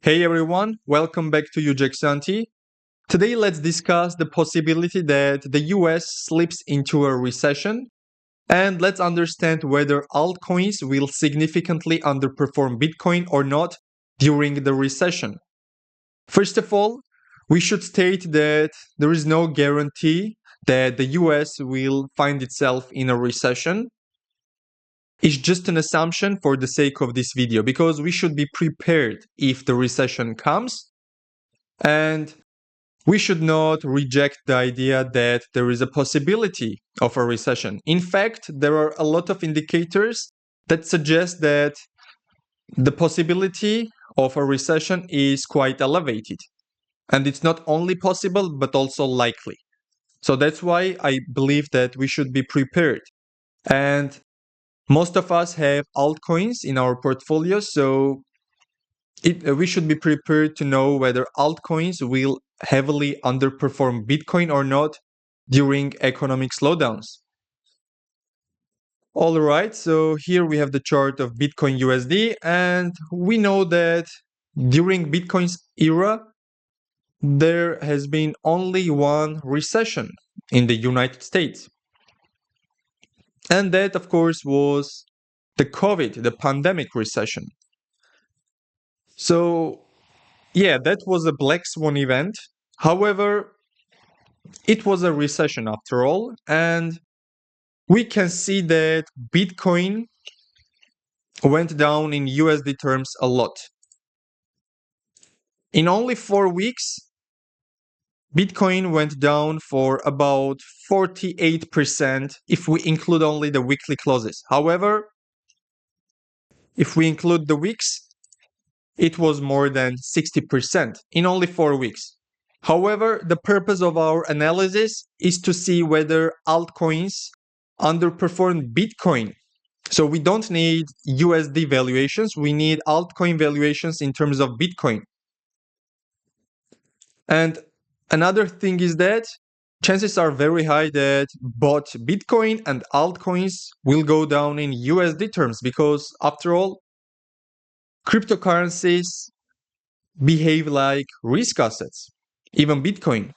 Hey everyone, welcome back to Ujeksanti. Today let's discuss the possibility that the US slips into a recession and let's understand whether altcoins will significantly underperform Bitcoin or not during the recession. First of all, we should state that there is no guarantee that the US will find itself in a recession. It's just an assumption for the sake of this video because we should be prepared if the recession comes. And we should not reject the idea that there is a possibility of a recession. In fact, there are a lot of indicators that suggest that the possibility of a recession is quite elevated. And it's not only possible, but also likely. So that's why I believe that we should be prepared. And most of us have altcoins in our portfolio, so we should be prepared to know whether altcoins will heavily underperform Bitcoin or not during economic slowdowns. All right, so here we have the chart of Bitcoin USD, and we know that during Bitcoin's era, there has been only one recession in the United States. And that, of course, was the COVID, the pandemic recession. So, yeah, that was a black swan event. However, it was a recession after all, and we can see that Bitcoin went down in USD terms a lot. In only 4 weeks, Bitcoin went down for about 48% if we include only the weekly closes. However, if we include the weeks, it was more than 60% in only 4 weeks. However, the purpose of our analysis is to see whether altcoins underperform Bitcoin. So we don't need USD valuations, we need altcoin valuations in terms of Bitcoin. And another thing is that chances are very high that both Bitcoin and altcoins will go down in USD terms because, after all, cryptocurrencies behave like risk assets, even Bitcoin.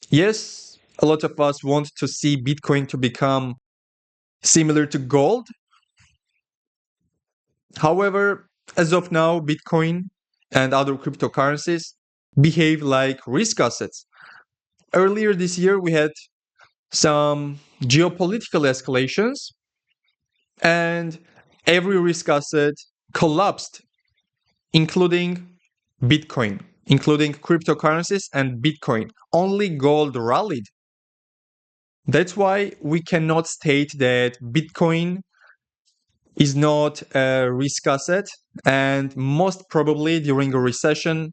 Yes, a lot of us want to see Bitcoin to become similar to gold. However, as of now, Bitcoin and other cryptocurrencies behave like risk assets. Earlier this year, we had some geopolitical escalations, and every risk asset collapsed, including Bitcoin, including cryptocurrencies and Bitcoin. Only gold rallied. That's why we cannot state that Bitcoin is not a risk asset, and most probably during a recession,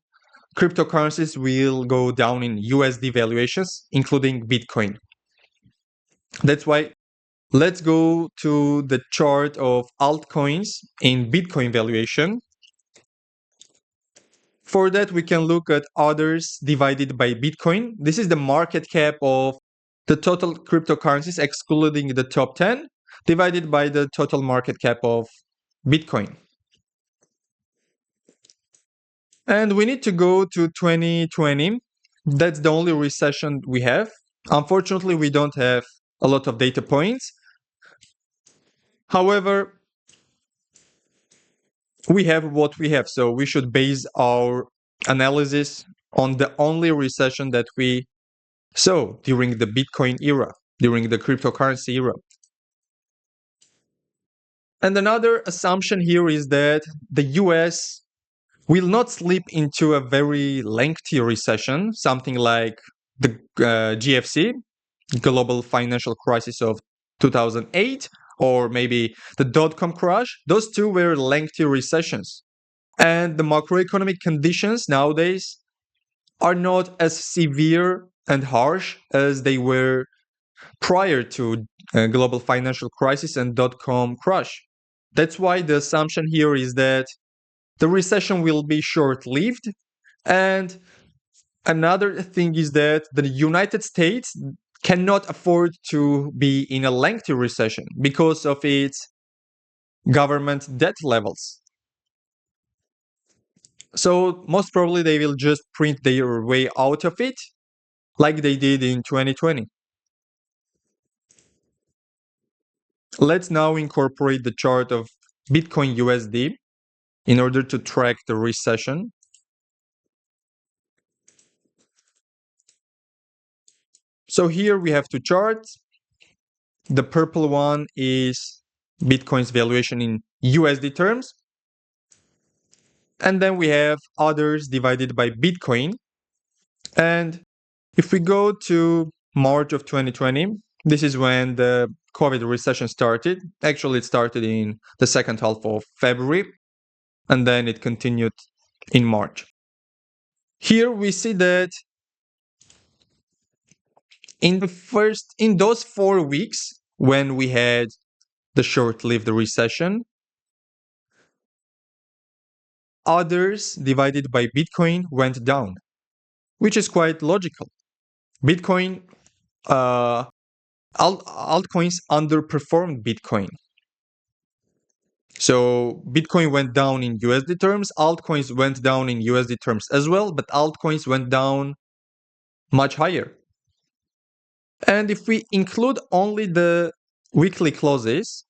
cryptocurrencies will go down in USD valuations, including Bitcoin. That's why let's go to the chart of altcoins in Bitcoin valuation. For that, we can look at others divided by Bitcoin. This is the market cap of the total cryptocurrencies, excluding the top 10, divided by the total market cap of Bitcoin. And we need to go to 2020. That's the only recession we have. Unfortunately, we don't have a lot of data points. However, we have what we have, so we should base our analysis on the only recession that we saw during the Bitcoin era, during the cryptocurrency era. And another assumption here is that the US will not slip into a very lengthy recession, something like the GFC, global financial crisis of 2008, or maybe the dot-com crash. Those two were lengthy recessions. And the macroeconomic conditions nowadays are not as severe and harsh as they were prior to global financial crisis and dot-com crash. That's why the assumption here is that the recession will be short-lived. And another thing is that the United States cannot afford to be in a lengthy recession because of its government debt levels. So most probably they will just print their way out of it like they did in 2020. Let's now incorporate the chart of Bitcoin USD in order to track the recession. So here we have two charts. The purple one is Bitcoin's valuation in USD terms. And then we have others divided by Bitcoin. And if we go to March of 2020, this is when the COVID recession started. Actually, it started in the second half of February, and then it continued in March. Here we see that in those 4 weeks when we had the short-lived recession, others divided by Bitcoin went down, which is quite logical. Bitcoin, altcoins underperformed Bitcoin. So Bitcoin went down in USD terms, altcoins went down in USD terms as well, but altcoins went down much higher. And if we include only the weekly closes,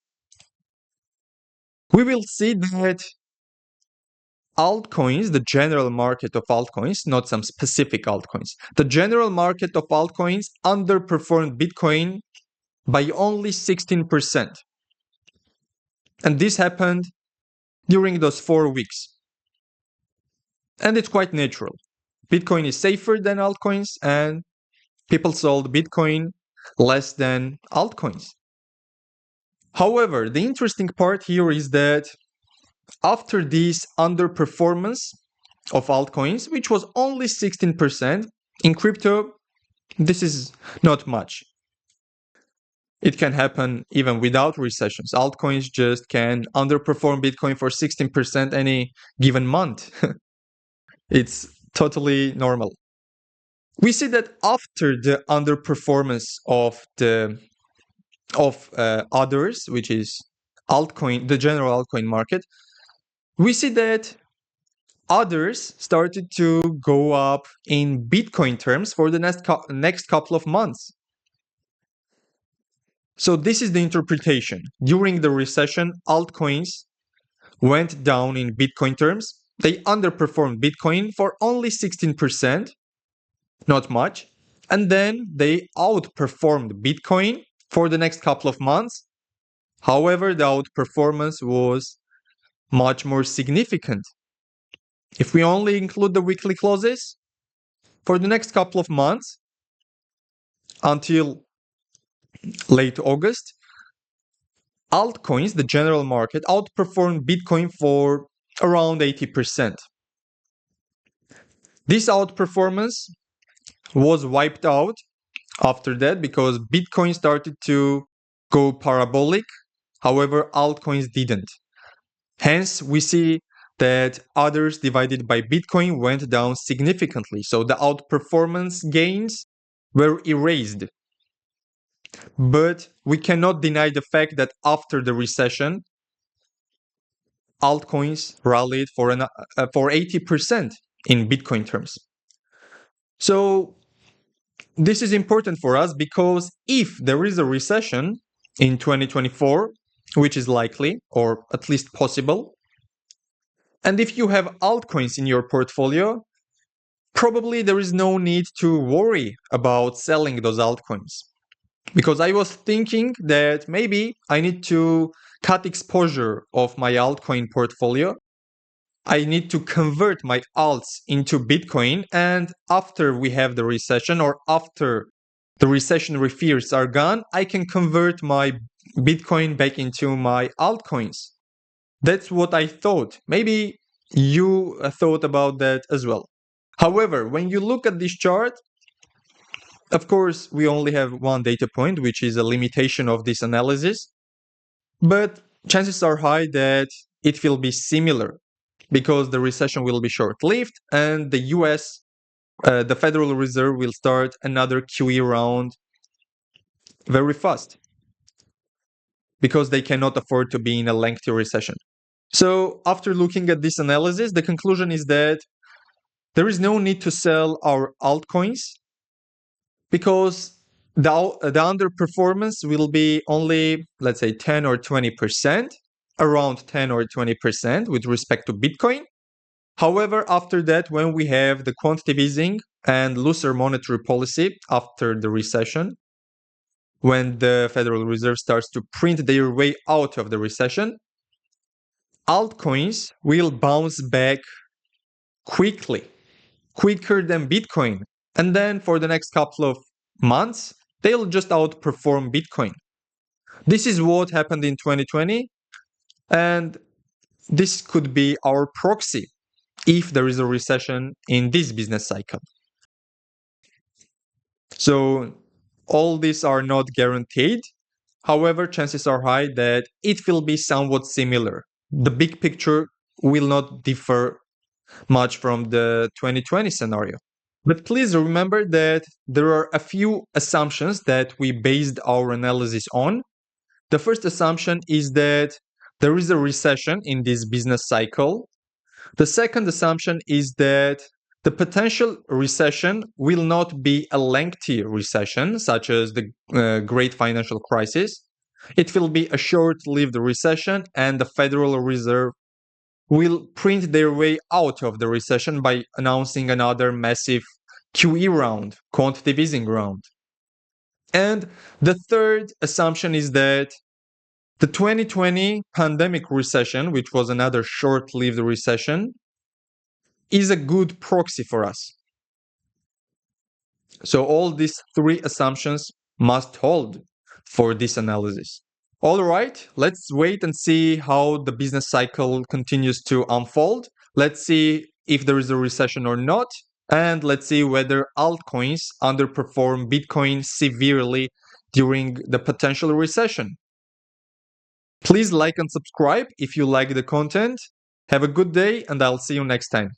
we will see that altcoins, the general market of altcoins, not some specific altcoins, the general market of altcoins underperformed Bitcoin by only 16%. And this happened during those 4 weeks. And it's quite natural. Bitcoin is safer than altcoins, and people sold Bitcoin less than altcoins. However, the interesting part here is that after this underperformance of altcoins, which was only 16%, in crypto, this is not much. It can happen even without recessions. Altcoins just can underperform Bitcoin for 16% any given month. It's totally normal. We see that after the underperformance of others, which is altcoin, the general altcoin market, we see that others started to go up in Bitcoin terms for the next couple of months. So this is the interpretation. During the recession, altcoins went down in Bitcoin terms. They underperformed Bitcoin for only 16%, not much. And then they outperformed Bitcoin for the next couple of months. However, the outperformance was much more significant. If we only include the weekly closes, for the next couple of months, until late August, altcoins, the general market, outperformed Bitcoin for around 80%. This outperformance was wiped out after that because Bitcoin started to go parabolic. However, altcoins didn't. Hence, we see that others divided by Bitcoin went down significantly. So the outperformance gains were erased. But we cannot deny the fact that after the recession, altcoins rallied for 80% in Bitcoin terms. So this is important for us because if there is a recession in 2024, which is likely or at least possible, and if you have altcoins in your portfolio, probably there is no need to worry about selling those altcoins. Because I was thinking that maybe I need to cut exposure of my altcoin portfolio. I need to convert my alts into Bitcoin. And after we have the recession or after the recessionary fears are gone, I can convert my Bitcoin back into my altcoins. That's what I thought. Maybe you thought about that as well. However, when you look at this chart, of course, we only have one data point, which is a limitation of this analysis. But chances are high that it will be similar because the recession will be short-lived and the US, the Federal Reserve, will start another QE round very fast because they cannot afford to be in a lengthy recession. So after looking at this analysis, the conclusion is that there is no need to sell our altcoins because the underperformance will be only, let's say, 10 or 20%, around 10 or 20% with respect to Bitcoin. However, after that, when we have the quantitative easing and looser monetary policy after the recession, when the Federal Reserve starts to print their way out of the recession, altcoins will bounce back quickly, quicker than Bitcoin. And then for the next couple of months, they'll just outperform Bitcoin. This is what happened in 2020, and this could be our proxy if there is a recession in this business cycle. So all these are not guaranteed. However, chances are high that it will be somewhat similar. The big picture will not differ much from the 2020 scenario. But please remember that there are a few assumptions that we based our analysis on. The first assumption is that there is a recession in this business cycle. The second assumption is that the potential recession will not be a lengthy recession, such as the great financial crisis. It will be a short-lived recession, and the Federal Reserve will print their way out of the recession by announcing another massive QE round, quantitative easing round. And the third assumption is that the 2020 pandemic recession, which was another short-lived recession, is a good proxy for us. So all these three assumptions must hold for this analysis. All right, let's wait and see how the business cycle continues to unfold. Let's see if there is a recession or not. And let's see whether altcoins underperform Bitcoin severely during the potential recession. Please like and subscribe if you like the content. Have a good day, and I'll see you next time.